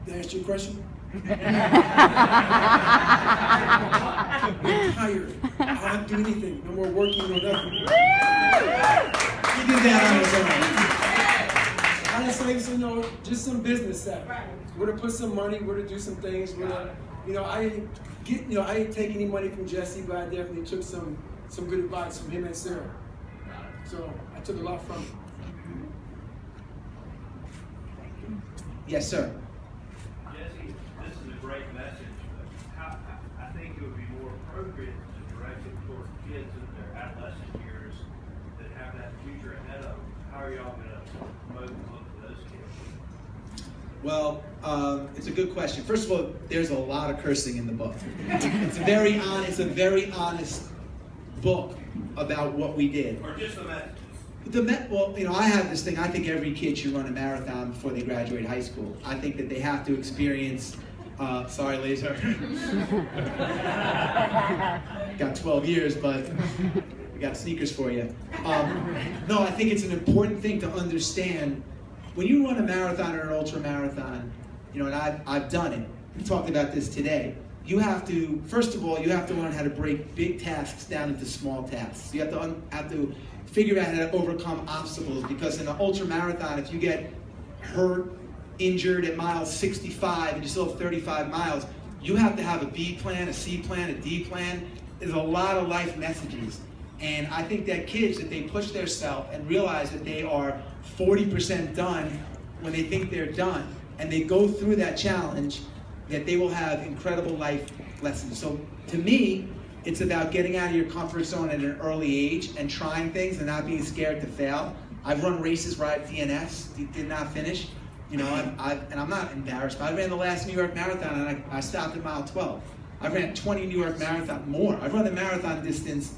Did I answer your question? I'm tired. I don't have to do anything. No more working, no nothing. He did that on his own. I just like, just some business stuff. Where to put some money, where to do some things, where to, I didn't take any money from Jesse, but I definitely took some good advice from him and Sarah. So I took a lot from him. Yes, sir. Jesse, this is a great message. I think it would be more appropriate to direct it toward kids in their adolescent years that have that future ahead of them. How are y'all going to promote and look for those kids? Well, it's a good question. First of all, there's a lot of cursing in the book. It's a very honest book about what we did. Or just the message? Well, I have this thing. I think every kid should run a marathon before they graduate high school. I think that they have to experience. Sorry, Laser. Got 12 years, but we got sneakers for you. No, I think it's an important thing to understand. When you run a marathon or an ultra marathon, and I've done it. We talked about this today. You have to, first of all, learn how to break big tasks down into small tasks. You have to figure out how to overcome obstacles, because in an ultra marathon, if you get hurt, injured at mile 65 and you still have 35 miles, you have to have a B plan, a C plan, a D plan. There's a lot of life messages. And I think that kids, if they push themselves and realize that they are 40% done when they think they're done, and they go through that challenge, that they will have incredible life lessons. So to me, it's about getting out of your comfort zone at an early age and trying things and not being scared to fail. I've run races where I've DNFs, did not finish, and I'm not embarrassed, but I ran the last New York Marathon and I stopped at mile 12. I ran 20 New York Marathon, more. I've run the marathon distance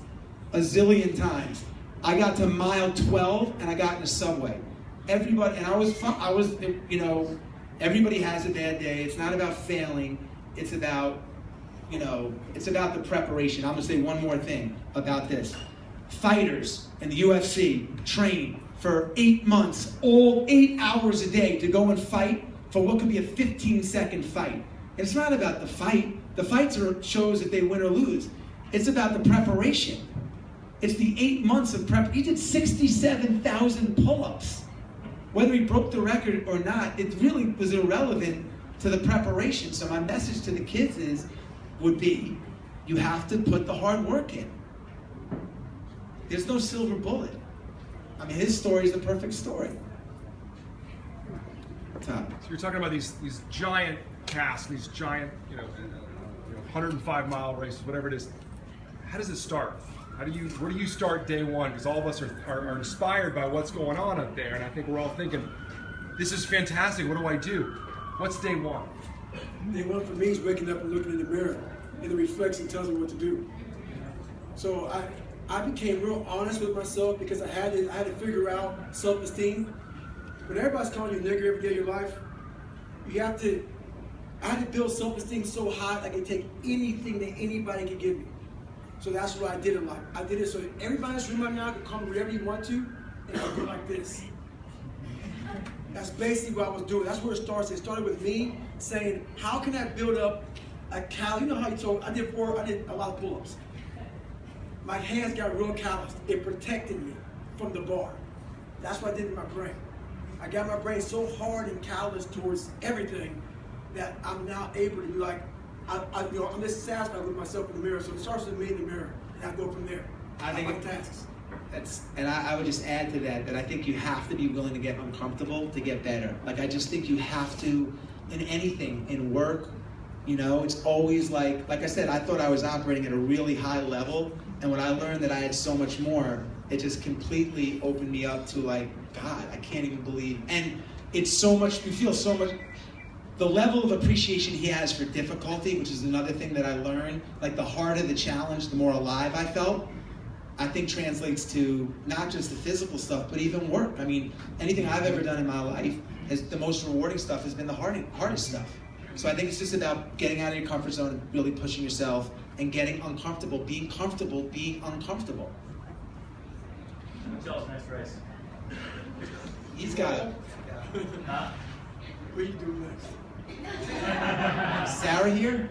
a zillion times. I got to mile 12 and I got in a subway. Everybody, and everybody has a bad day. It's not about failing. It's about, it's about the preparation. I'm gonna say one more thing about this. Fighters in the UFC train for 8 months, all 8 hours a day to go and fight for what could be a 15-second fight. And it's not about the fight. The fights shows that they win or lose. It's about the preparation. It's the 8 months of prep. He did 67,000 pull-ups. Whether he broke the record or not, it really was irrelevant to the preparation. So my message to the kids would be, you have to put the hard work in. There's no silver bullet. I mean, his story is the perfect story. Tom. So you're talking about these giant tasks, these giant, 105-mile races, whatever it is. How does it start? Where do you start day one? Because all of us are inspired by what's going on up there, and I think we're all thinking, this is fantastic, what do I do? What's day one? Day one for me is waking up and looking in the mirror, and the reflection tells me what to do. So I became real honest with myself, because I had to figure out self-esteem. When everybody's calling you a nigger every day of your life, I had to build self-esteem so high I could take anything that anybody could give me. So that's what I did in life. I did it so everybody in this room right now can come wherever you want to, and I'll go like this. That's basically what I was doing. That's where it starts. It started with me saying, how can I build up a callus? You know how you told, I did a lot of pull-ups. My hands got real calloused. It protected me from the bar. That's what I did in my brain. I got my brain so hard and calloused towards everything that I'm now able to be like, I'm just satisfied with myself in the mirror. So it starts with me in the mirror, and I go from there. I think my tasks. I would just add to that I think you have to be willing to get uncomfortable to get better. Like, I just think you have to, in anything, in work, it's always like I said, I thought I was operating at a really high level, and when I learned that I had so much more, it just completely opened me up to like, God, I can't even believe. And it's so much, you feel so much, the level of appreciation he has for difficulty, which is another thing that I learned, like the harder the challenge, the more alive I felt, I think translates to not just the physical stuff, but even work. I mean, anything I've ever done in my life, the most rewarding stuff has been the hardest stuff. So I think it's just about getting out of your comfort zone and really pushing yourself and getting uncomfortable, being comfortable, being uncomfortable. Tell us next race. He's got it. What are you doing next? Sarah here?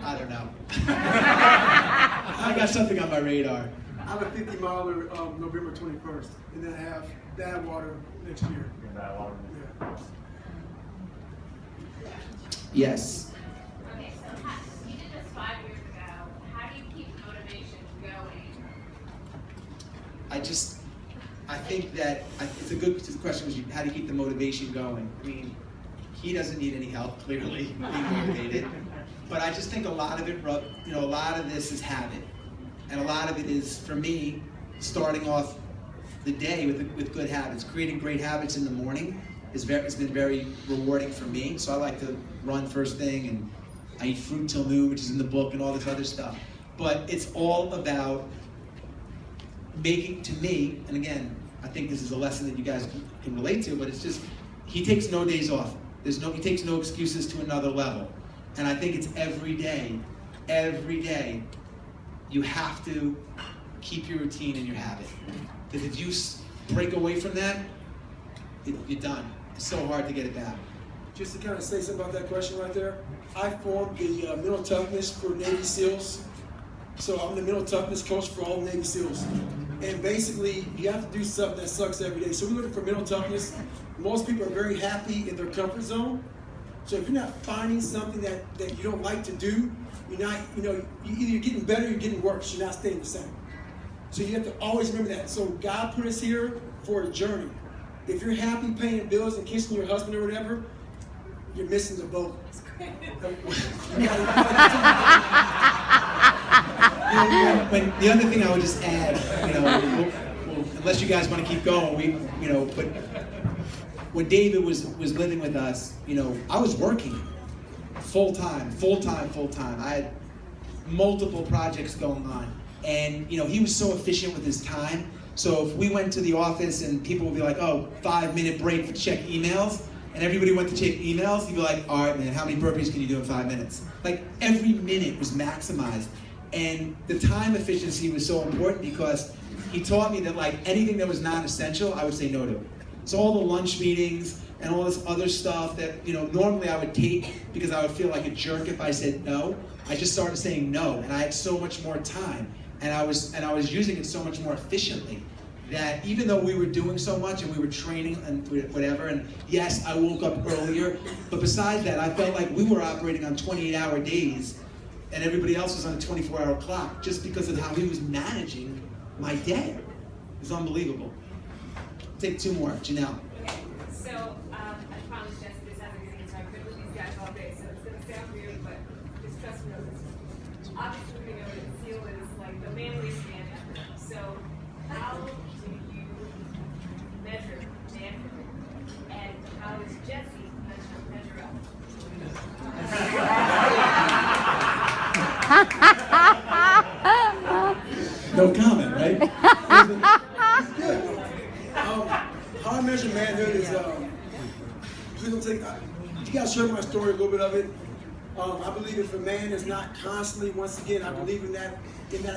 I don't know. I got something on my radar. I have a 50 miler November 21st, and then I have Badwater next year. Yeah. Yes. Okay, so you did this 5 years ago. How do you keep motivation going? I think that it's a good question. Was how do you keep the motivation going? I mean, he doesn't need any help, clearly, being motivated. But I just think a lot of it, a lot of this is habit. And a lot of it is, for me, starting off the day with good habits. Creating great habits in the morning has been very rewarding for me. So I like to run first thing, and I eat fruit till noon, which is in the book, and all this other stuff. But it's all about making, to me, and again, I think this is a lesson that you guys can relate to, but it's just, he takes no days off. He takes no excuses to another level. And I think it's every day, you have to keep your routine and your habit. Because if you break away from that, you're done. It's so hard to get it back. Just to kind of say something about that question right there, I formed the mental toughness for Navy SEALs. So I'm the mental toughness coach for all Navy SEAls. And basically, you have to do something that sucks every day. So we're looking for mental toughness. Most people are very happy in their comfort zone. So if you're not finding something that you don't like to do, you're not, either you're getting better or you're getting worse. You're not staying the same. So you have to always remember that. So God put us here for a journey. If you're happy paying bills and kissing your husband or whatever, you're missing the boat. The other thing I would just add, unless you guys want to keep going, but when David was living with us, I was working full time. I had multiple projects going on, and he was so efficient with his time. So if we went to the office and people would be like, "Oh, 5-minute break to check emails," and everybody went to check emails, he'd be like, "All right, man, how many burpees can you do in 5 minutes?" Like every minute was maximized. And the time efficiency was so important because he taught me that like anything that was non-essential, I would say no to. So all the lunch meetings and all this other stuff that normally I would take because I would feel like a jerk if I said no, I just started saying no, and I had so much more time, and I was using it so much more efficiently. That even though we were doing so much and we were training and whatever, and yes, I woke up earlier, but besides that, I felt like we were operating on 28-hour days and everybody else was on a 24-hour clock just because of how he was managing my day. It was unbelievable. Take two more. Janelle. Okay, so I promise Jesse this hasn't been easy, so I could with these guys all day, so it's going to sound weird, but just trust me on this. Obviously, we know that SEAL is like the manliest man ever. So how do you measure manhood, and how does Jesse measure up? No comment, right? How I measure manhood is, please don't take, you guys heard my story, a little bit of it. I believe if a man is not constantly, once again, I believe in that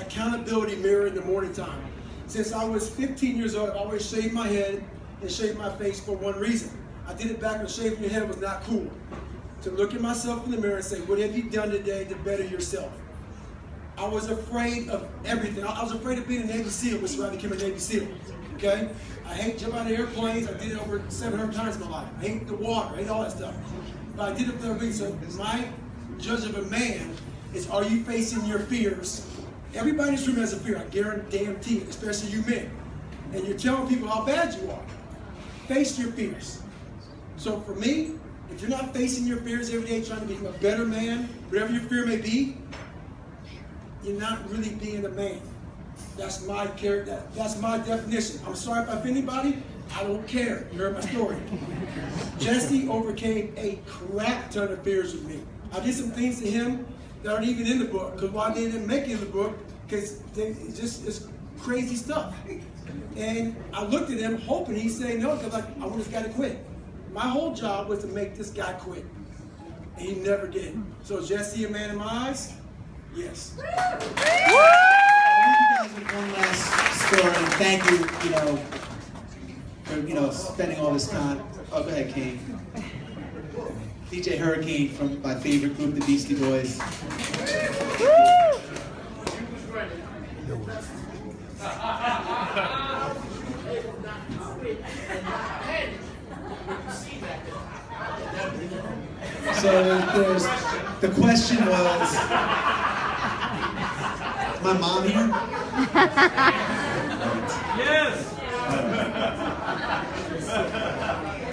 accountability mirror in the morning time. Since I was 15 years old, I've always shaved my head and shaved my face for one reason. I did it back when shaving your head was not cool. To look at myself in the mirror and say, what have you done today to better yourself? I was afraid of everything. I was afraid of being a Navy SEAL, which is why I became a Navy SEAL, okay? I hate jumping out of airplanes. I did it over 700 times in my life. I hate the water. I hate all that stuff. But I did it for a reason. So my judge of a man is, are you facing your fears? Everybody in this room has a fear. I guarantee it, especially you men. And you're telling people how bad you are. Face your fears. So for me, if you're not facing your fears every day, trying to become a better man, whatever your fear may be, you're not really being a man. That's my character. That's my definition. I'm sorry if I offend anybody. I don't care. You heard my story. Jesse overcame a crap ton of fears with me. I did some things to him that aren't even in the book. Because why they didn't make it in the book? Because it's crazy stuff. And I looked at him hoping he'd say no, because I want this guy to quit. My whole job was to make this guy quit. And he never did. So is Jesse a man in my eyes? Yes. I want you guys with one last story. Thank you, for for, spending all this time. Oh, go ahead, Kane. DJ Hurricane from my favorite group, the Beastie Boys. So the question was, is my mom here? Yes.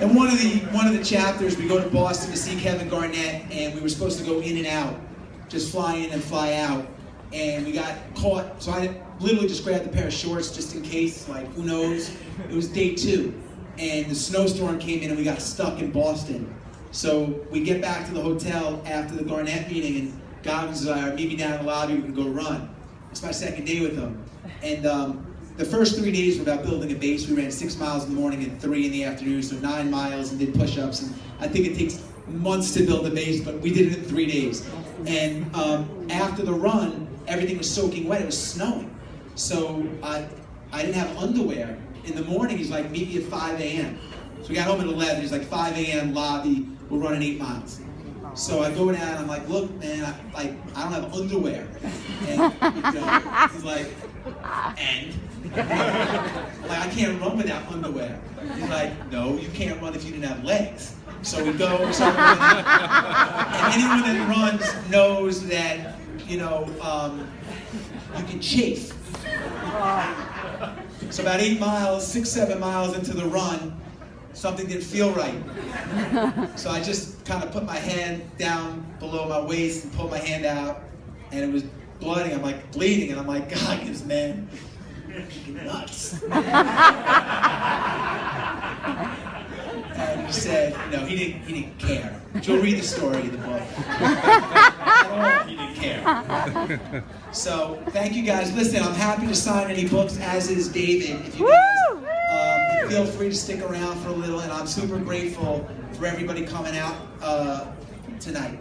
In one of the chapters, we go to Boston to see Kevin Garnett, and we were supposed to go in and out, just fly in and fly out, and we got caught. So I literally just grabbed a pair of shorts just in case, like who knows. It was day 2, and the snowstorm came in, and we got stuck in Boston. So we get back to the hotel after the Garnett meeting, and Goggins is like, meet me down in the lobby, we can go run. It's my second day with them, and the first 3 days were about building a base. We ran 6 miles in the morning and 3 in the afternoon, so 9 miles, and did push-ups. And I think it takes months to build a base, but we did it in 3 days. And after the run, everything was soaking wet. It was snowing. So I didn't have underwear. In the morning, he's like, meet me at 5 a.m. So we got home at 11. He's like, 5 a.m. lobby. We're running 8 miles. So I go down, and I'm like, look, man, I don't have underwear. And he's like, and? Like, I can't run without underwear. He's like, no, you can't run if you didn't have legs. So we go, and anyone that runs knows that, you can chafe. So about 8 miles, 6, 7 miles into the run, something didn't feel right. So I just kind of put my hand down below my waist and pulled my hand out, and it was blooding. I'm like, bleeding, and I'm like, Goggins, man, you're nuts. And he said, he didn't care. But you'll read the story in the book. He didn't care. So thank you guys. Listen, I'm happy to sign any books, as is David. If you guys feel free to stick around for a little, and I'm super grateful for everybody coming out tonight.